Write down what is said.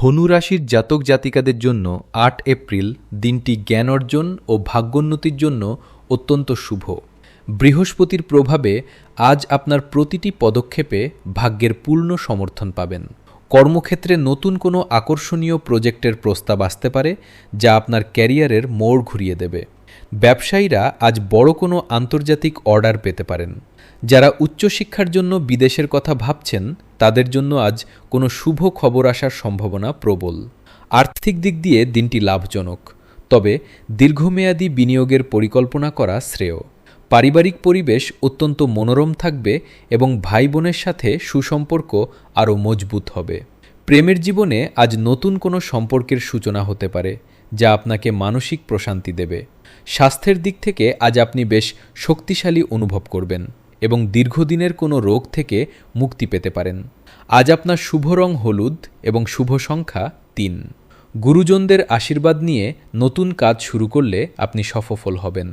ধনু রাশির জাতক জাতিকাদের জন্য ৮ এপ্রিল দিনটি জ্ঞান অর্জন ও ভাগ্যোন্নতির জন্য অত্যন্ত শুভ। বৃহস্পতির প্রভাবে আজ আপনার প্রতিটি পদক্ষেপে ভাগ্যের পূর্ণ সমর্থন পাবেন। কর্মক্ষেত্রে নতুন কোনো আকর্ষণীয় প্রজেক্টের প্রস্তাব আসতে পারে, যা আপনার ক্যারিয়ারের মোড় ঘুরিয়ে দেবে। ব্যবসায়ীরা আজ বড় কোনো আন্তর্জাতিক অর্ডার পেতে পারেন। যারা উচ্চশিক্ষার জন্য বিদেশের কথা ভাবছেন, তাদের জন্য আজ কোনো শুভ খবর আসার সম্ভাবনা প্রবল। আর্থিক দিক দিয়ে দিনটি লাভজনক, তবে দীর্ঘমেয়াদী বিনিয়োগের পরিকল্পনা করা শ্রেয়। পারিবারিক পরিবেশ অত্যন্ত মনোরম থাকবে এবং ভাই বোনের সাথে সুসম্পর্ক আরও মজবুত হবে। প্রেমের জীবনে আজ নতুন কোনো সম্পর্কের সূচনা হতে পারে, যা আপনাকে মানসিক প্রশান্তি দেবে। স্বাস্থ্যের দিক থেকে আজ আপনি বেশ শক্তিশালী অনুভব করবেন এবং দীর্ঘদিনের কোনো রোগ থেকে মুক্তি পেতে পারেন। আজ আপনার শুভ রং হলুদ এবং শুভ সংখ্যা ৩। গুরুজনদের আশীর্বাদ নিয়ে নতুন কাজ শুরু করলে আপনি সফল হবেন।